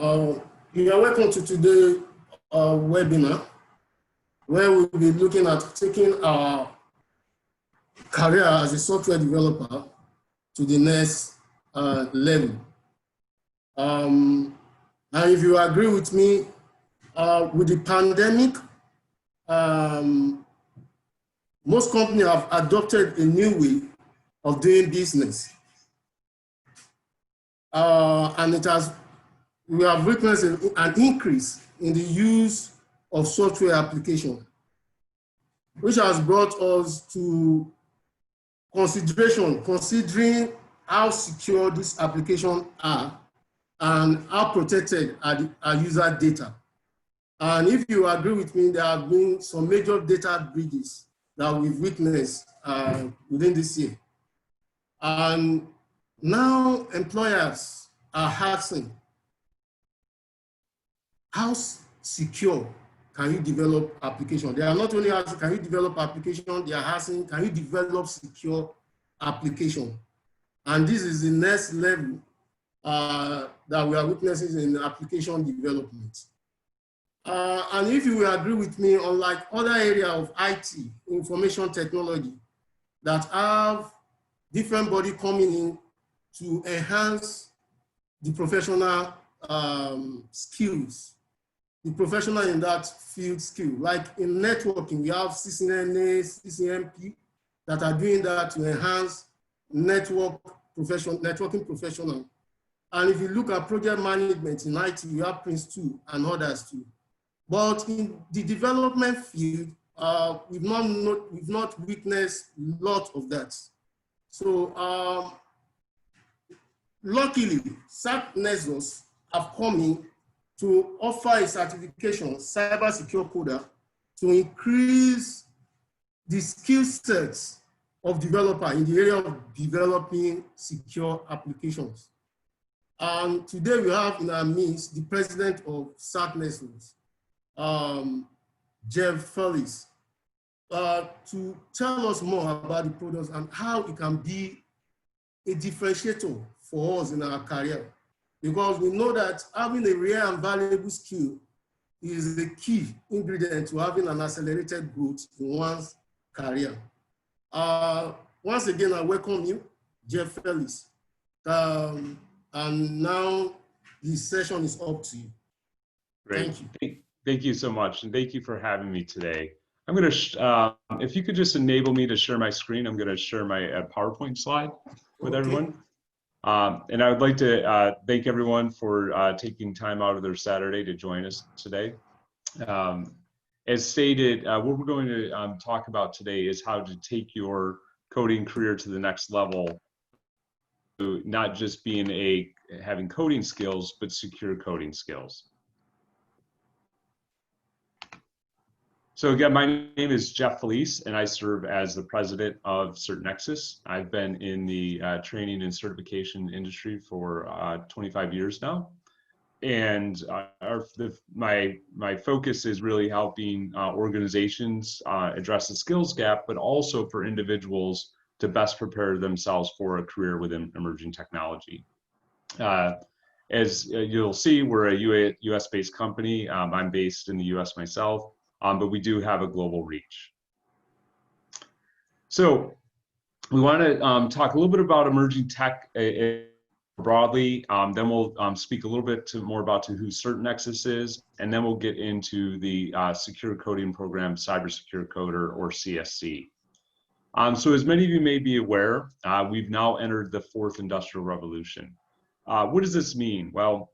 You are welcome to today's webinar, where we'll be looking at taking our career as a software developer to the next level. And if you agree with me, with the pandemic, most companies have adopted a new way of doing business. And we have witnessed an increase in the use of software application, which has brought us to considering how secure these applications are and how protected are user data. And if you agree with me, there have been some major data breaches that we've witnessed within this year. And now employers are asking, how secure can you develop application? They are not only asking, can you develop application? They are asking, can you develop secure application? And this is the next level that we are witnessing in application development. And if you will agree with me, unlike other areas of IT, information technology, that have different bodies coming in to enhance the professional skills, the professional in that field skill. Like in networking, we have CCNA, CCNP that are doing that to enhance networking professional. And if you look at project management in IT, we have Prince 2 and others too. But in the development field, we've not witnessed a lot of that. So luckily, CertNexus have come in to offer a certification, Cyber Secure Coder, to increase the skill sets of developer in the area of developing secure applications. And today we have in our midst the president of CertNexus, Felice, to tell us more about the products and how it can be a differentiator for us in our career. Because we know that having a rare and valuable skill is the key ingredient to having an accelerated growth in one's career. Once again, I welcome you, Felice. And now the session is up to you. Great. Thank you. Thank you so much, and thank you for having me today. I'm going to, if you could just enable me to share my screen, I'm going to share my PowerPoint slide with everyone. And I would like to thank everyone for taking time out of their Saturday to join us today. As stated, what we're going to talk about today is how to take your coding career to the next level, to not just being having coding skills, but secure coding skills. So again, my name is Felice, and I serve as the president of CertNexus. I've been in the training and certification industry for 25 years now. And my focus is really helping organizations address the skills gap, but also for individuals to best prepare themselves for a career within emerging technology. As you'll see, we're a US-based company. I'm based in the US myself. But we do have a global reach. So we want to talk a little bit about emerging tech broadly. Then we'll speak a little bit more about who CertNexus is, and then we'll get into the secure coding program, Cyber Secure Coder, or CSC. So as many of you may be aware, we've now entered the fourth industrial revolution. What does this mean? Well,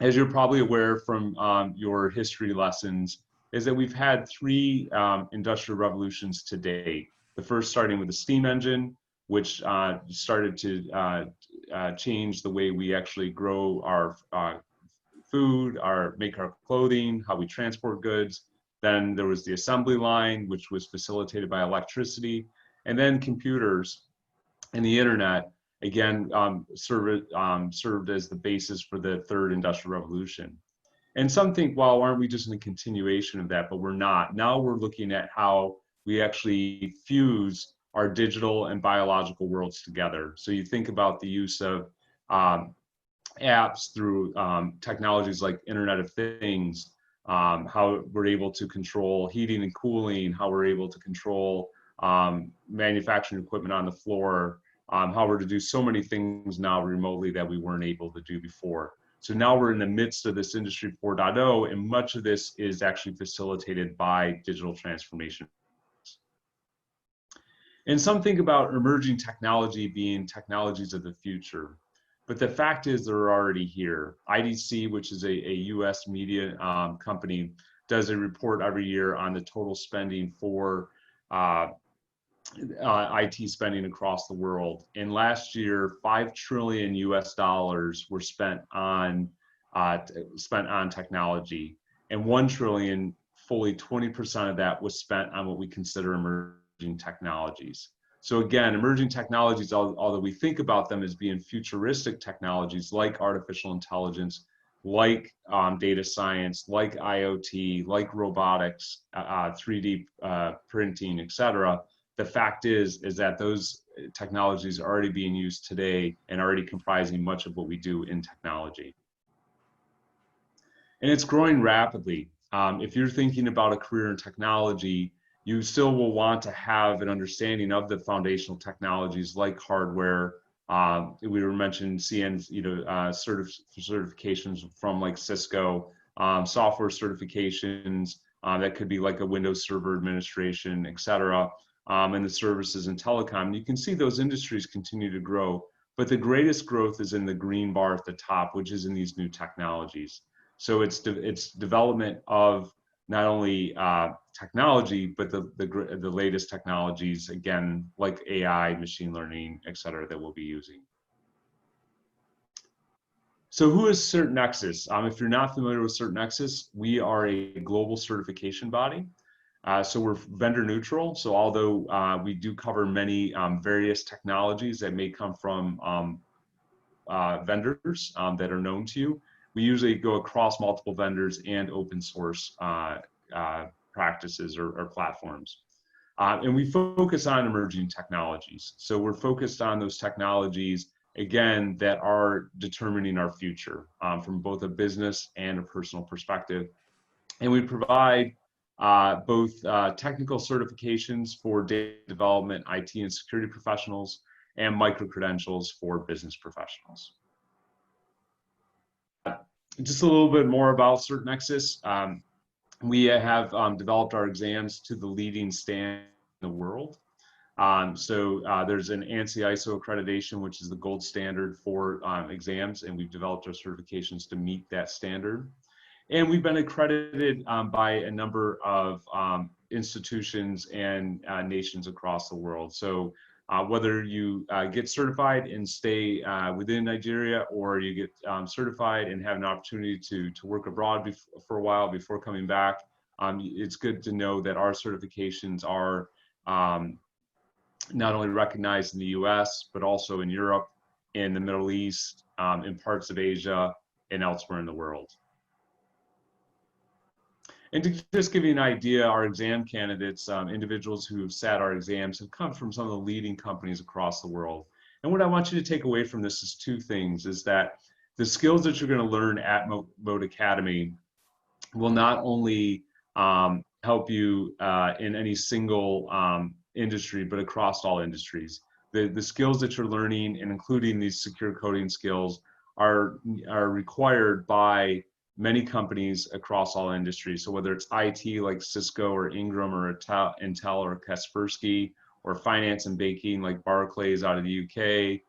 as you're probably aware from your history lessons, is that we've had three industrial revolutions to date. The first starting with the steam engine, which started to change the way we actually grow our food, make our clothing, how we transport goods. Then there was the assembly line, which was facilitated by electricity. And then computers and the internet, again, served as the basis for the third industrial revolution. And some think, well, aren't we just in a continuation of that? But we're not. Now we're looking at how we actually fuse our digital and biological worlds together. So you think about the use of apps, through technologies like Internet of Things, how we're able to control heating and cooling, how we're able to control manufacturing equipment on the floor, how we're to do so many things now remotely that we weren't able to do before. So now we're in the midst of this Industry 4.0, and much of this is actually facilitated by digital transformation. And some think about emerging technology being technologies of the future, but the fact is they're already here. IDC, which is a US media company, does a report every year on the total spending for IT spending across the world. And last year, $5 trillion were spent on technology, and 1 trillion, fully 20% of that, was spent on what we consider emerging technologies. So again, emerging technologies, although we think about them as being futuristic technologies like artificial intelligence, like data science, like IoT, like robotics, 3D printing, etc. The fact is that those technologies are already being used today and already comprising much of what we do in technology. And it's growing rapidly. If you're thinking about a career in technology, you still will want to have an understanding of the foundational technologies like hardware. We were mentioning certifications from like Cisco, software certifications that could be like a Windows Server administration, etc. And the services and telecom. You can see those industries continue to grow, but the greatest growth is in the green bar at the top, which is in these new technologies. So it's development of not only technology, but the latest technologies, again, like AI, machine learning, et cetera, that we'll be using. So who is CertNexus? If you're not familiar with CertNexus, we are a global certification body. So we're vendor neutral. So although we do cover many various technologies that may come from vendors that are known to you, we usually go across multiple vendors and open source practices or platforms. And we focus on emerging technologies. So we're focused on those technologies, again, that are determining our future from both a business and a personal perspective. And we provide both technical certifications for data development, IT and security professionals, and micro-credentials for business professionals. Just a little bit more about CertNexus. We have developed our exams to the leading standard in the world. There's an ANSI ISO accreditation, which is the gold standard for exams, and we've developed our certifications to meet that standard. And we've been accredited by a number of institutions and nations across the world. So whether you get certified and stay within Nigeria, or you get certified and have an opportunity to work abroad for a while before coming back, it's good to know that our certifications are not only recognized in the US, but also in Europe, in the Middle East, in parts of Asia, and elsewhere in the world. And to just give you an idea, our exam candidates, individuals who have sat our exams, have come from some of the leading companies across the world. And what I want you to take away from this is two things, is that the skills that you're going to learn at Mode Academy will not only help you in any single industry, but across all industries. The skills that you're learning, and including these secure coding skills, are required by many companies across all industries. So whether it's IT like Cisco or Ingram or Intel or Kaspersky, or finance and banking like Barclays out of the UK,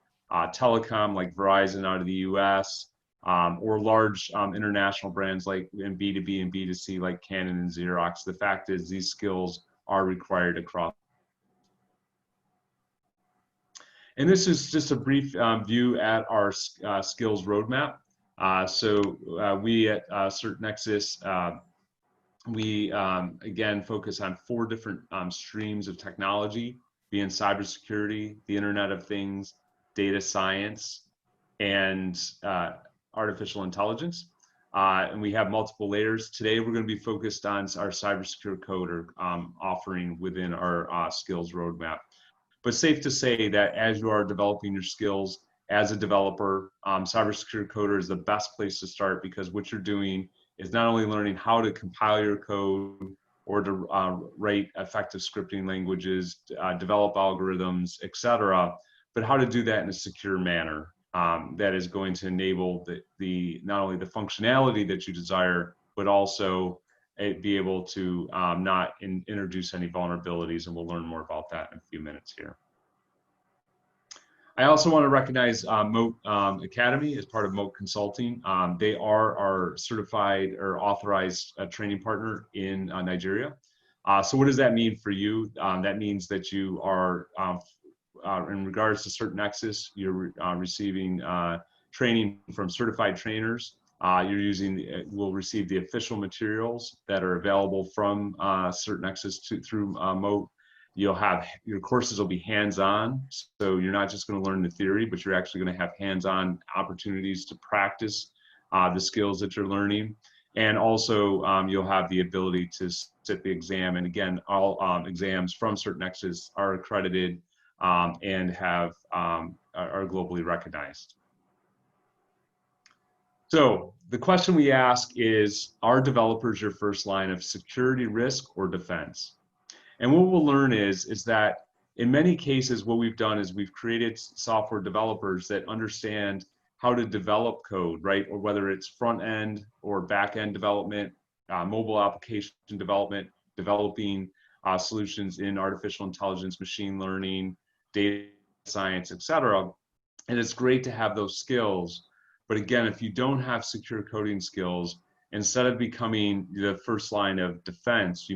telecom like Verizon out of the US, or large international brands like in B2B and B2C like Canon and Xerox. The fact is these skills are required across. And this is just a brief view at our skills roadmap. We at CertNexus, we again focus on 4 different streams of technology, being cybersecurity, the Internet of Things, data science, and artificial intelligence. And we have multiple layers. Today, we're going to be focused on our Cyber Secure Coder offering within our skills roadmap. But safe to say that as you are developing your skills, as a developer, Cyber Secure Coder is the best place to start, because what you're doing is not only learning how to compile your code or to write effective scripting languages, develop algorithms, etc., but how to do that in a secure manner that is going to enable not only the functionality that you desire, but also be able to not introduce any vulnerabilities, and we'll learn more about that in a few minutes here. I also want to recognize Moat Academy as part of Moat Consulting. They are our certified or authorized training partner in Nigeria. So what does that mean for you? That means that you are, in regards to CertNexus, you're receiving training from certified trainers. Will receive the official materials that are available from CertNexus through Moat. You'll have, your courses will be hands-on, so you're not just going to learn the theory, but you're actually going to have hands-on opportunities to practice the skills that you're learning. And also you'll have the ability to sit the exam. And again, all exams from CertNexus are accredited and are globally recognized. So the question we ask is, are developers your first line of security, risk, or defense? And what we'll learn is that in many cases, what we've done is we've created software developers that understand how to develop code, right? Or whether it's front end or back end development, mobile application development, developing solutions in artificial intelligence, machine learning, data science, etc. And it's great to have those skills. But again, if you don't have secure coding skills, instead of becoming the first line of defense,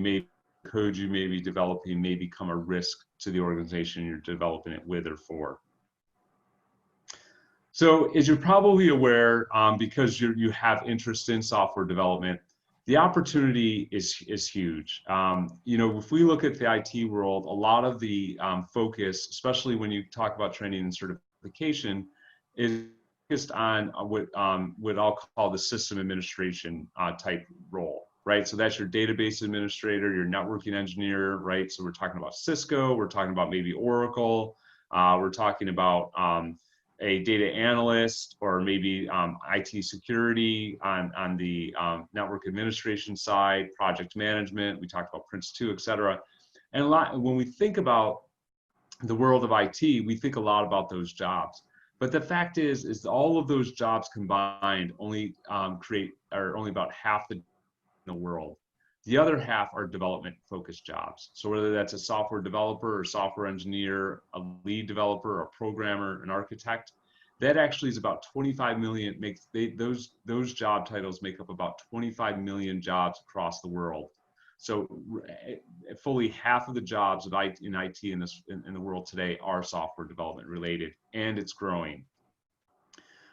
code you may be developing may become a risk to the organization you're developing it with or for. So as you're probably aware, because you have interest in software development, the opportunity is huge. You know, if we look at the IT world, a lot of the focus, especially when you talk about training and certification, is focused on what I'll call the system administration type role. Right, so that's your database administrator, your networking engineer, right? So we're talking about Cisco, we're talking about maybe Oracle, we're talking about a data analyst, or maybe IT security on the network administration side, project management. We talked about Prince 2, etc. And when we think about the world of IT, we think a lot about those jobs. But the fact is all of those jobs combined only only about half the world. The other half are development focused jobs. So whether that's a software developer or software engineer, a lead developer, a programmer, an architect, that actually is about 25 million, those job titles make up about 25 million jobs across the world. So fully half of the jobs in IT in the world today are software development related, and it's growing.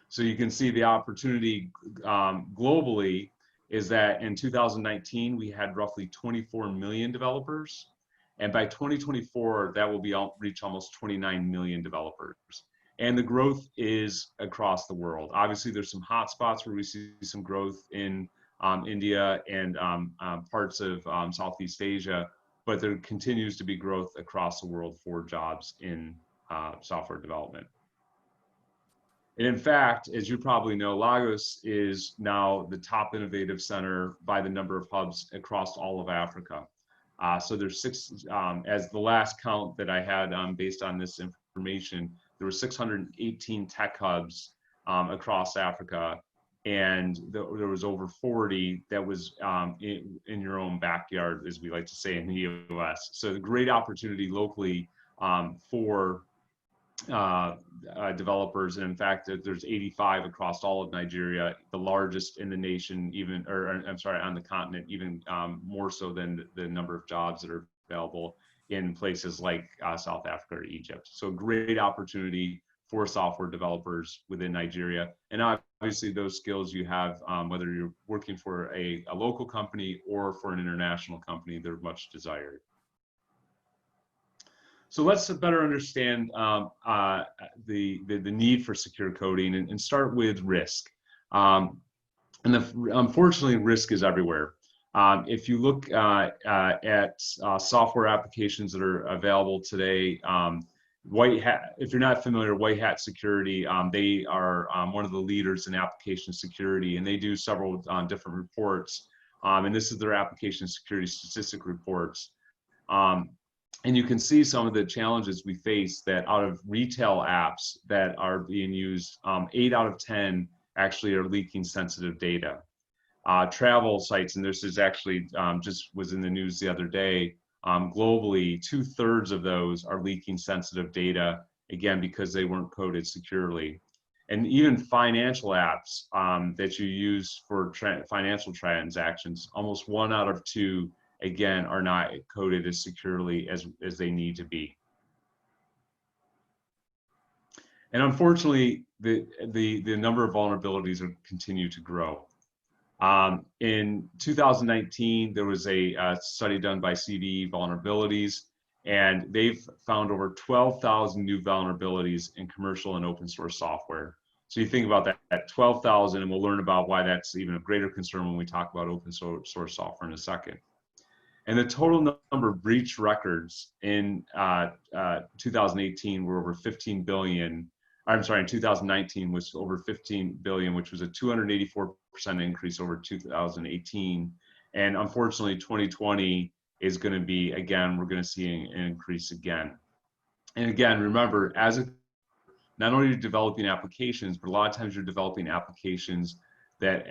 So you can see the opportunity globally is that in 2019, we had roughly 24 million developers. And by 2024, that will reach almost 29 million developers. And the growth is across the world. Obviously, there's some hot spots where we see some growth in India and parts of Southeast Asia, but there continues to be growth across the world for jobs in software development. And in fact, as you probably know, Lagos is now the top innovative center by the number of hubs across all of Africa. So there's 6, as the last count that I had based on this information, there were 618 tech hubs across Africa, and there was over 40 that was in your own backyard, as we like to say in the US. So a great opportunity locally for developers, and in fact there's 85 across all of Nigeria, the largest in the nation, on the continent, even more so than the number of jobs that are available in places like South Africa or Egypt. So great opportunity for software developers within Nigeria, and obviously those skills you have, whether you're working for a local company or for an international company, they're much desired. So let's better understand the need for secure coding and start with risk. Unfortunately, risk is everywhere. If you look at software applications that are available today, White Hat, if you're not familiar, White Hat Security, they are one of the leaders in application security, and they do several different reports. And this is their application security statistic reports. And you can see some of the challenges we face, that out of retail apps that are being used, 8 out of 10 actually are leaking sensitive data. Travel sites, and this is actually just was in the news the other day, globally, 2/3 of those are leaking sensitive data, again, because they weren't coded securely. And even financial apps that you use for financial transactions, almost 1 out of 2, again, are not coded as securely as they need to be. And unfortunately, the number of vulnerabilities continue to grow. In 2019, there was a study done by CVE Vulnerabilities, and they've found over 12,000 new vulnerabilities in commercial and open source software. So you think about that, at 12,000, and we'll learn about why that's even a greater concern when we talk about open source software in a second. And the total number of breach records in 2018 were over 15 billion. I'm sorry, in 2019 was over 15 billion, which was a 284% increase over 2018. And unfortunately, 2020 is going to be, again, we're going to see an increase again. And again, remember, not only are you developing applications, but a lot of times you're developing applications that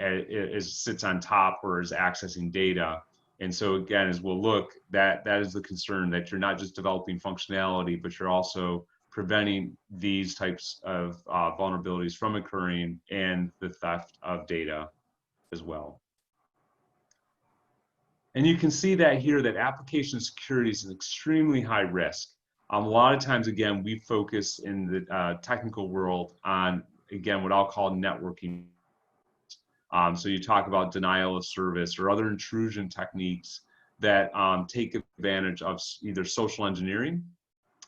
sits on top or is accessing data. And so again, as we'll look, that is the concern, that you're not just developing functionality, but you're also preventing these types of vulnerabilities from occurring, and the theft of data as well. And you can see that here, that application security is an extremely high risk. A lot of times, again, we focus in the technical world on, again, what I'll call networking. So you talk about denial of service or other intrusion techniques that take advantage of either social engineering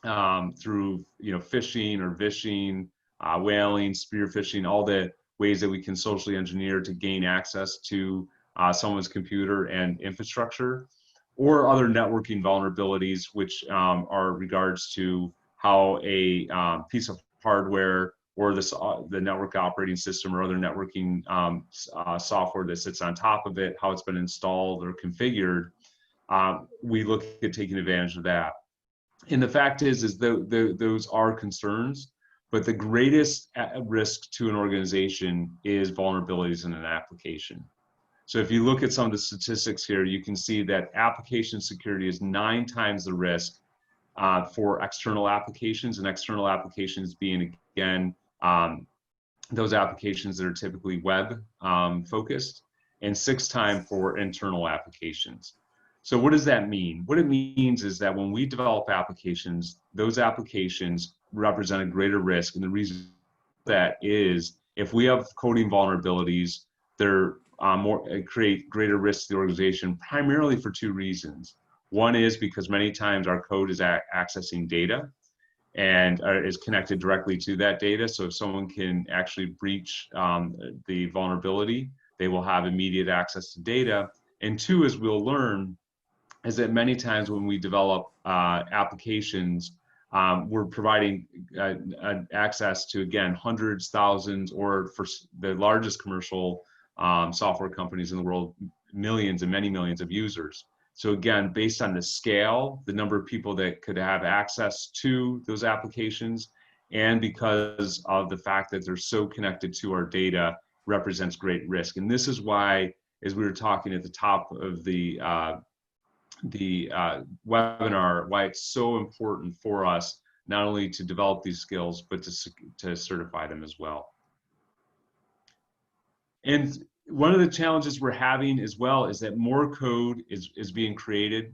through phishing or vishing, whaling, spear phishing, all the ways that we can socially engineer to gain access to someone's computer and infrastructure, or other networking vulnerabilities, which are regards to how a piece of hardware or the network operating system or other networking software that sits on top of it, how it's been installed or configured. We look at taking advantage of that. And the fact is those are concerns, but the greatest risk to an organization is vulnerabilities in an application. So if you look at some of the statistics here, you can see that application security is 9 times the risk for external applications, and external applications being, again, those applications that are typically web focused, and 6 times for internal applications. So what does that mean? What it means is that when we develop applications, those applications represent a greater risk. And the reason that is, if we have coding vulnerabilities, they're create greater risk to the organization, primarily for 2 reasons. One is because many times our code is accessing data and is connected directly to that data. So if someone can actually breach the vulnerability, they will have immediate access to data. And 2, as we'll learn, is that many times when we develop applications, we're providing access to, again, hundreds, thousands, or for the largest commercial software companies in the world, millions and many millions of users. So again, based on the scale, the number of people that could have access to those applications, and because of the fact that they're so connected to our data, represents great risk. And this is why, as we were talking at the top of the webinar, why it's so important for us not only to develop these skills, but to certify them as well. And one of the challenges we're having as well is that more code is being created,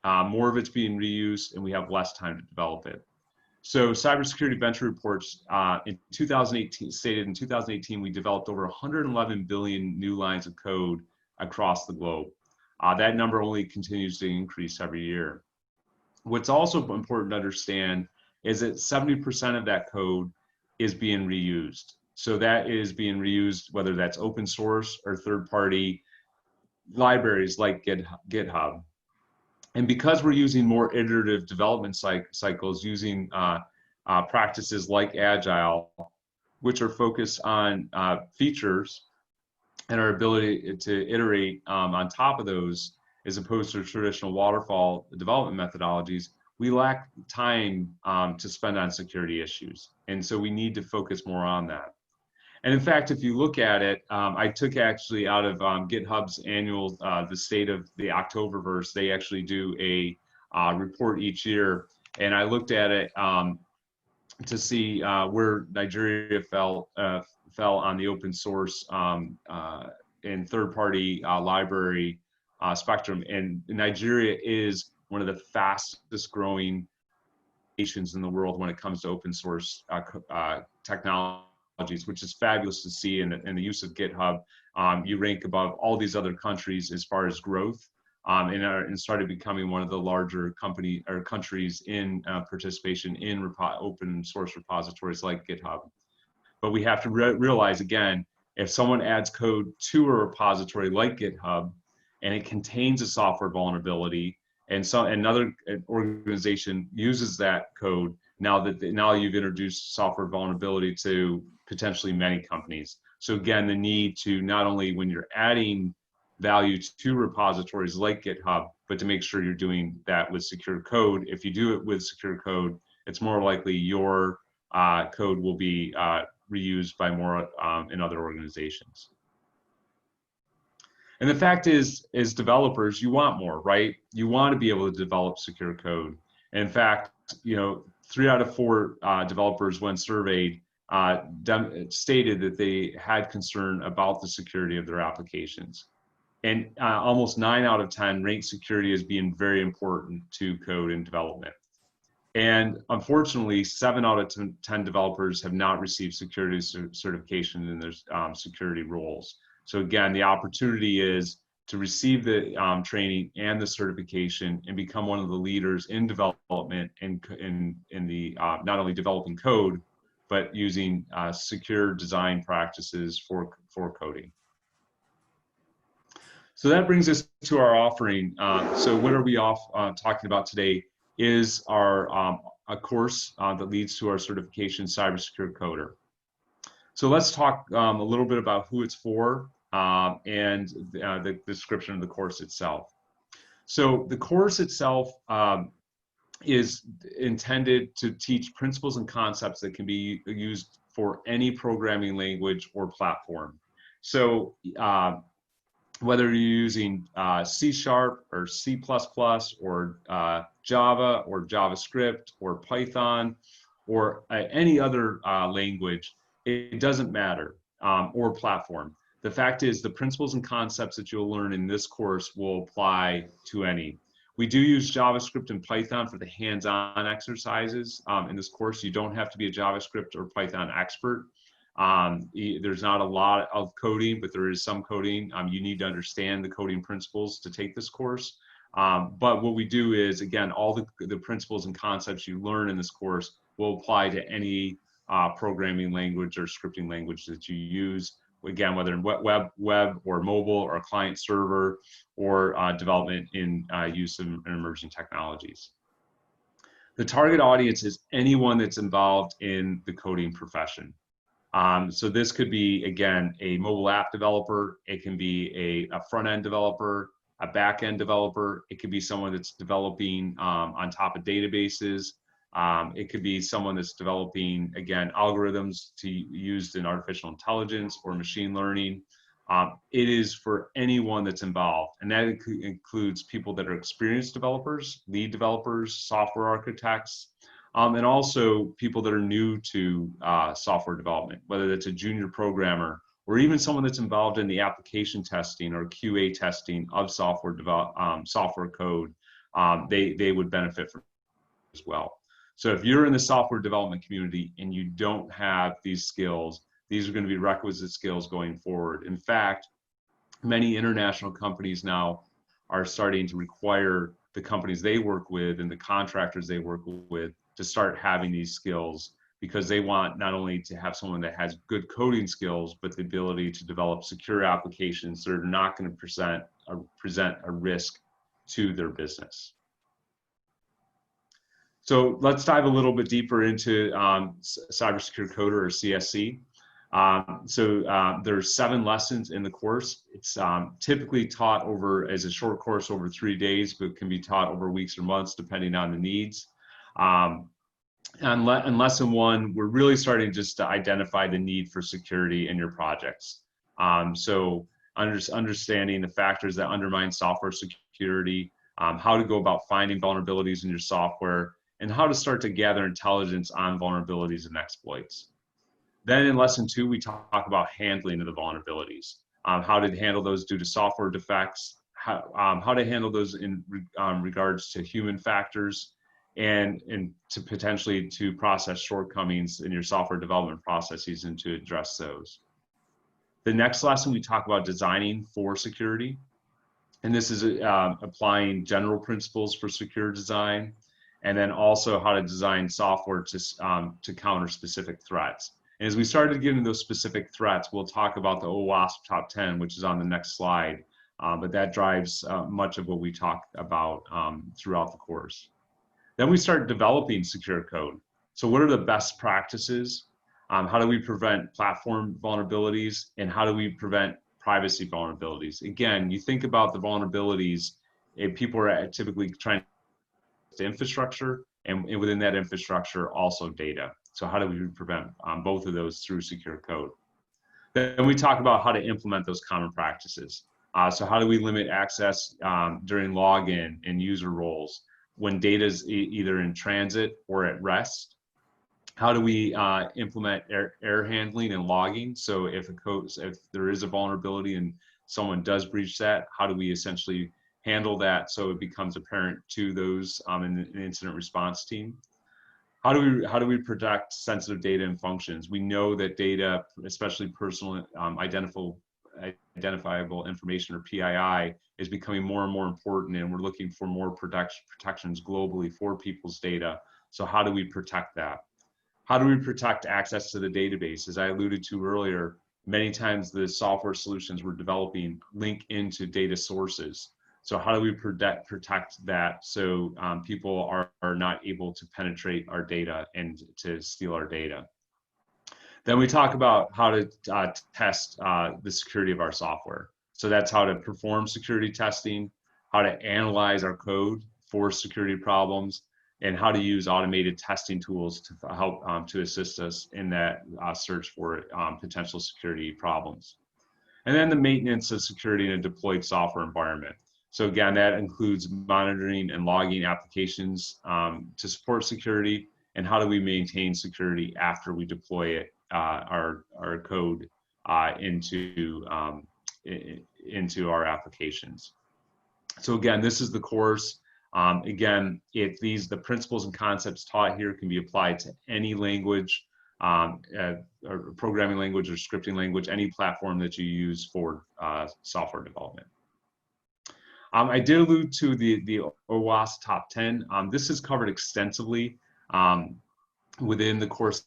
more of it's being reused, and we have less time to develop it. So cybersecurity venture reports in 2018 stated in 2018 we developed over 111 billion new lines of code across the globe. That number only continues to increase every year. What's also important to understand is that 70% of that code is being reused. So that is being reused, whether that's open source or third-party libraries like GitHub. And because we're using more iterative development cycles, using practices like Agile, which are focused on features and our ability to iterate on top of those, as opposed to traditional waterfall development methodologies, we lack time to spend on security issues. And so we need to focus more on that. And in fact, if you look at it, I took actually out of GitHub's annual, the state of the Octoberverse, they actually do a report each year. And I looked at it to see where Nigeria fell on the open source and third-party library spectrum. And Nigeria is one of the fastest growing nations in the world when it comes to open source technologies, which is fabulous to see in the use of GitHub. You rank above all these other countries as far as growth, and started becoming one of the larger countries in participation in open source repositories like GitHub. But we have to realize, again, if someone adds code to a repository like GitHub and it contains a software vulnerability, and another organization uses that code, now you've introduced software vulnerability to potentially many companies. So again, the need to not only, when you're adding value to repositories like GitHub, but to make sure you're doing that with secure code. If you do it with secure code, it's more likely your code will be reused by more in other organizations. And the fact is, as developers, you want more, right? You want to be able to develop secure code. And in fact, 3 out of 4 developers, when surveyed, stated that they had concern about the security of their applications. And almost 9 out of 10 ranked security as being very important to code and development. And unfortunately, 7 out of 10 developers have not received security certification in their security roles. So again, the opportunity is to receive the training and the certification and become one of the leaders in development and in the not only developing code, but using secure design practices for coding. So that brings us to our offering. So what are we talking about today is our a course that leads to our certification, Cyber Secure Coder. So let's talk a little bit about who it's for and the description of the course itself. So the course itself is intended to teach principles and concepts that can be used for any programming language or platform. So whether you're using C# or C++ or Java or JavaScript or Python or any other language, it doesn't matter, or platform. The fact is, the principles and concepts that you'll learn in this course will apply to any. We do use JavaScript and Python for the hands-on exercises. In this course, you don't have to be a JavaScript or Python expert. There's not a lot of coding, but there is some coding. You need to understand the coding principles to take this course. But what we do is, again, all the principles and concepts you learn in this course will apply to any programming language or scripting language that you use. Again, whether in web or mobile or client server or development in use of emerging technologies. The target audience is anyone that's involved in the coding profession. So this could be, again, a mobile app developer. It can be a front-end developer, a back-end developer. It could be someone that's developing on top of databases. It could be someone that's developing, again, algorithms to used in artificial intelligence or machine learning. It is for anyone that's involved, and that includes people that are experienced developers, lead developers, software architects, and also people that are new to software development, whether that's a junior programmer or even someone that's involved in the application testing or QA testing of software code. They would benefit from it as well. So if you're in the software development community and you don't have these skills, these are going to be requisite skills going forward. In fact, many international companies now are starting to require the companies they work with and the contractors they work with to start having these skills, because they want not only to have someone that has good coding skills, but the ability to develop secure applications that are not going to present a risk to their business. So let's dive a little bit deeper into Cyber Secure Coder, or CSC. There's 7 lessons in the course. It's typically taught as a short course over 3 days, but can be taught over weeks or months depending on the needs. And lesson 1, we're really starting just to identify the need for security in your projects. Understanding the factors that undermine software security, how to go about finding vulnerabilities in your software, and how to start to gather intelligence on vulnerabilities and exploits. Then in lesson 2, we talk about handling of the vulnerabilities, how to handle those due to software defects, how to handle those in regards to human factors, and to potentially to process shortcomings in your software development processes and to address those. The next lesson, we talk about designing for security. And this is applying general principles for secure design, and then also how to design software to counter specific threats. And as we started getting those specific threats, we'll talk about the OWASP top 10, which is on the next slide. But that drives much of what we talk about throughout the course. Then we start developing secure code. So what are the best practices? How do we prevent platform vulnerabilities? And how do we prevent privacy vulnerabilities? Again, you think about the vulnerabilities, people are typically trying to infrastructure, and within that infrastructure, also data. So how do we prevent both of those through secure code? Then we talk about how to implement those common practices. So how do we limit access during login and user roles when data is either in transit or at rest? How do we implement error handling and logging? So if there is a vulnerability and someone does breach that, how do we essentially handle that so it becomes apparent to those in the incident response team? How do we protect sensitive data and functions? We know that data, especially personal identifiable information, or PII, is becoming more and more important, and we're looking for more protections globally for people's data. So how do we protect that? How do we protect access to the database? As I alluded to earlier, many times the software solutions we're developing link into data sources. So how do we protect that so people are not able to penetrate our data and to steal our data? Then we talk about how to test the security of our software. So that's how to perform security testing, how to analyze our code for security problems, and how to use automated testing tools to help to assist us in that search for potential security problems. And then the maintenance of security in a deployed software environment. So again, that includes monitoring and logging applications to support security, and how do we maintain security after we deploy it, our code into our applications. So again, this is the course. Again, the principles and concepts taught here can be applied to any language, or programming language or scripting language, any platform that you use for software development. I did allude to the OWASP top 10. This is covered extensively within the course.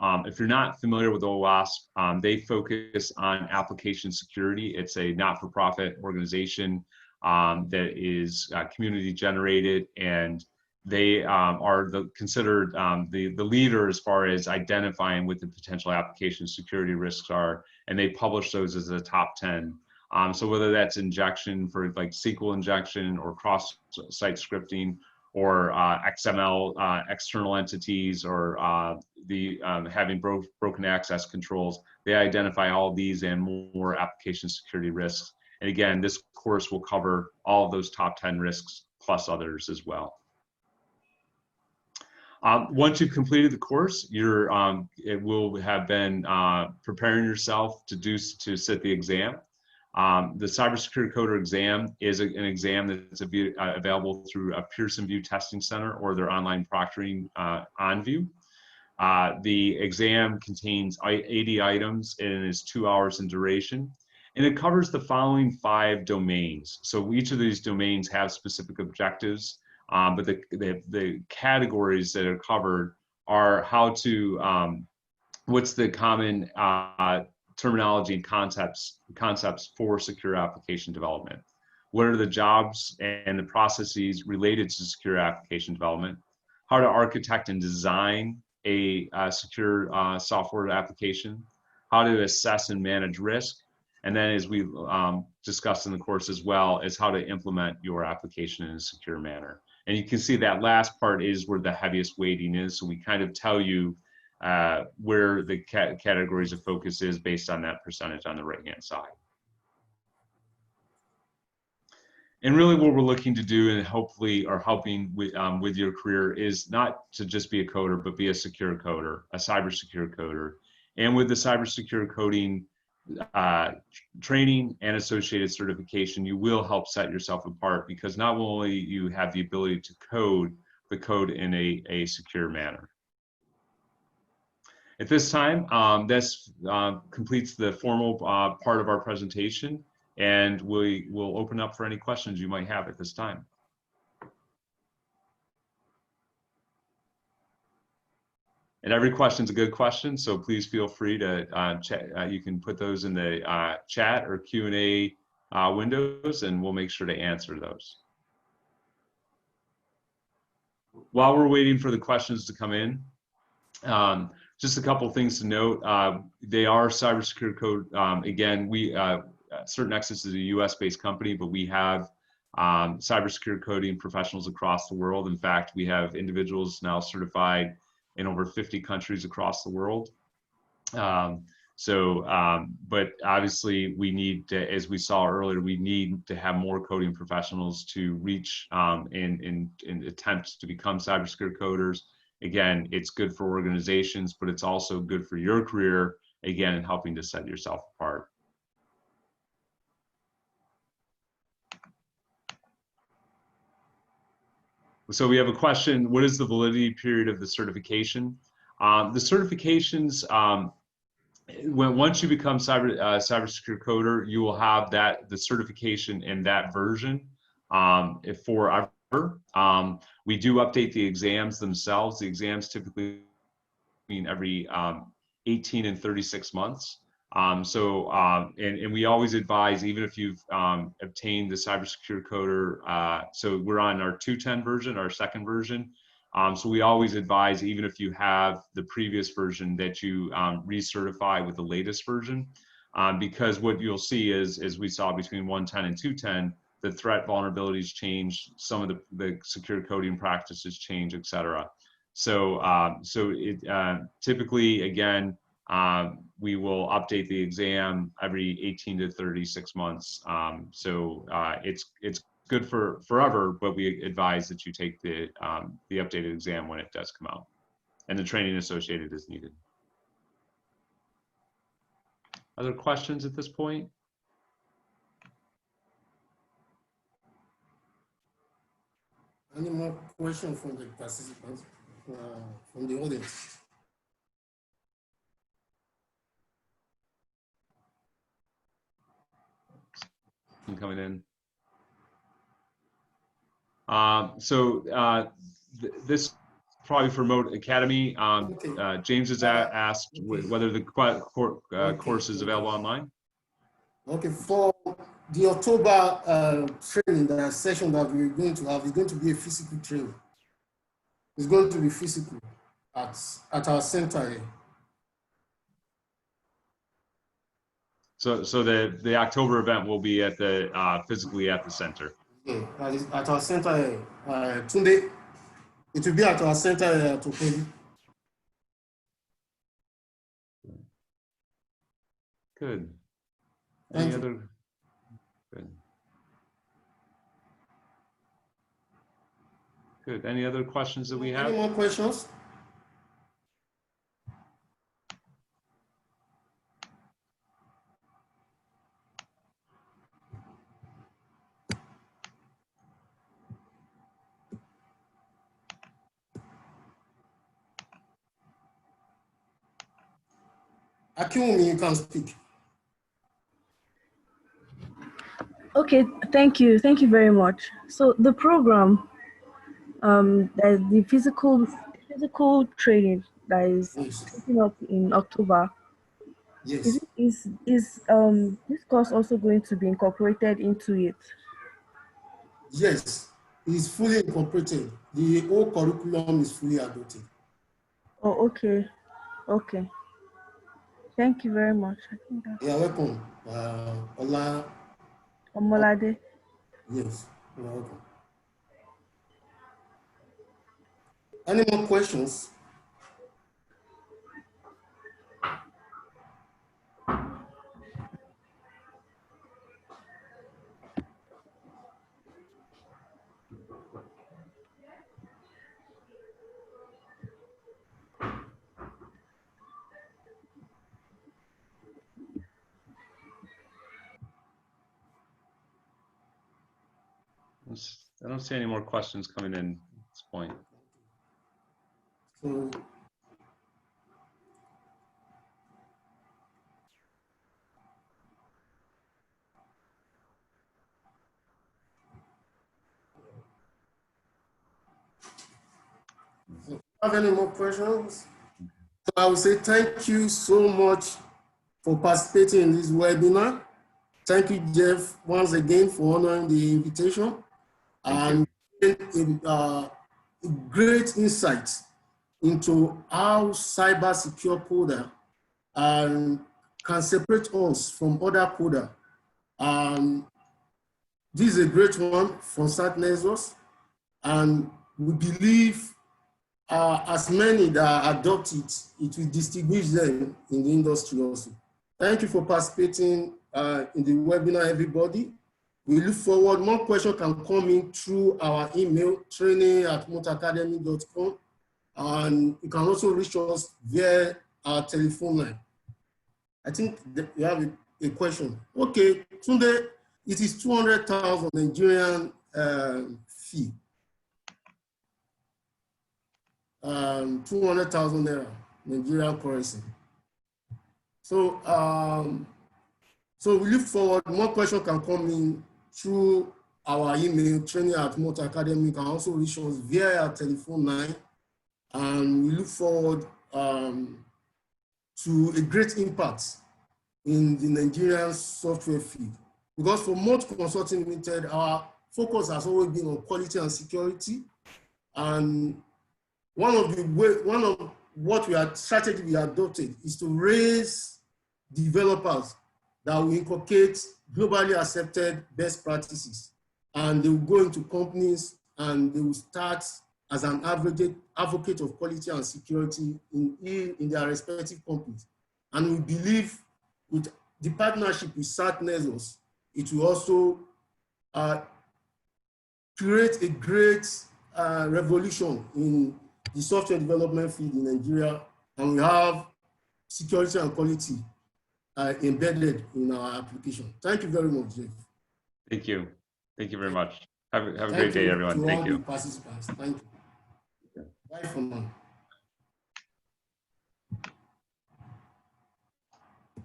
If you're not familiar with OWASP, they focus on application security. It's a not-for-profit organization that is community generated, and they are considered the leader as far as identifying what the potential application security risks are, and they publish those as a top 10. So whether that's injection for like SQL injection or cross-site scripting, or XML external entities, or having broken access controls, they identify all these and more application security risks. And again, this course will cover all of those top 10 risks plus others as well. Once you've completed the course, it will have been preparing yourself to sit the exam. The Cyber Secure Coder exam is an exam that's available through a Pearson VUE Testing Center or their online proctoring on VUE. The exam contains 80 items and is 2 hours in duration. And it covers the following 5 domains. So each of these domains have specific objectives, but the categories that are covered are what's the common terminology and concepts for secure application development. What are the jobs and the processes related to secure application development? how to architect and design a secure software application, how to assess and manage risk, and then as we discussed in the course as well, is how to implement your application in a secure manner. And you can see that last part is where the heaviest weighting is. So we kind of tell you where the categories of focus is based on that percentage on the right-hand side. And really what we're looking to do, and hopefully are helping with your career, is not to just be a coder, but be a secure coder, a cyber secure coder. And with the cyber secure coding training and associated certification, you will help set yourself apart, because not only you have the ability to code, but code in a secure manner. At this time, this completes the formal part of our presentation, and we will open up for any questions you might have at this time. And every question is a good question, so please feel free to chat. You can put those in the chat or Q&A windows, and we'll make sure to answer those. While we're waiting for the questions to come in, just a couple things to note. They are cyber secure code. Again, CertNexus is a US-based company, but we have cyber secure coding professionals across the world. In fact, we have individuals now certified in over 50 countries across the world. But obviously we need to, as we saw earlier, we need to have more coding professionals to reach and attempt to become cyber secure coders. Again, it's good for organizations, but it's also good for your career, again, in helping to set yourself apart. So we have a question: what is the validity period of the certification? The certifications, once you become cyber secure coder, you will have the certification in that version forever. We do update the exams themselves. The exams typically every 18 and 36 months. And we always advise, even if you've obtained the cyber secure coder, so we're on our 2.10 version, our second version. So we always advise, even if you have the previous version, that you recertify with the latest version, because what you'll see is, as we saw between 1.10 and 2.10, the threat vulnerabilities change, some of the secure coding practices change, et cetera. So, typically, again, we will update the exam every 18 to 36 months. It's good for forever, but we advise that you take the updated exam when it does come out, and the training associated is needed. Other questions at this point? Any more questions from the participants, from the audience? Coming in. This probably for Remote Academy. James has asked whether the course is available online. Okay, for the October training, the session that we're going to have is going to be a physical training. It's going to be physical at our center here. So the October event will be at the physically at the center. Yeah, at our center Tunde. It will be at our center to pay. Good. Any other? Good. Good. Any other questions that we have? Any more questions? Akiwumi, you can speak. Okay, thank you. Thank you very much. So the program, the physical training that is taking up in October. Yes. Is this course also going to be incorporated into it? Yes. is fully incorporated. The whole curriculum is fully adopted. Oh, okay. Okay. Thank you very much. I think that's You're welcome. Ola, Omolade. yes, you're welcome. Any more questions? I don't see any more questions coming in at this point. So, have any more questions? So I will say thank you so much for participating in this webinar. Thank you, Jeff, once again for honoring the invitation and a great insight into how cyber secure coder can separate us from other coder. This is a great one from CertNexus, and we believe as many that adopt it, it will distinguish them in the industry also. Thank you for participating in the webinar, everybody. We look forward, more questions can come in through our email, training@moteacademy.com, and you can also reach us via our telephone line. I think we have a question. Okay, Tunde, it is 200,000 Nigerian fee. 200,000 naira Nigerian currency. So, so we look forward, more questions can come in through our email, training@moteacademy. You can also reach us via our telephone line. And we look forward to a great impact in the Nigerian software field. Because for Mote Consulting Limited, our focus has always been on quality and security. And one of what strategy we adopted is to raise developers that will inculcate globally accepted best practices. And they will go into companies and they will start as an advocate of quality and security in their respective companies. And we believe with the partnership with CertNexus, it will also create a great revolution in the software development field in Nigeria, and we have security and quality embedded in our application. Thank you very much, Jeff. Thank you. Thank you very much. Have a great day, everyone. Thank you. Participants. Thank you. Bye for now.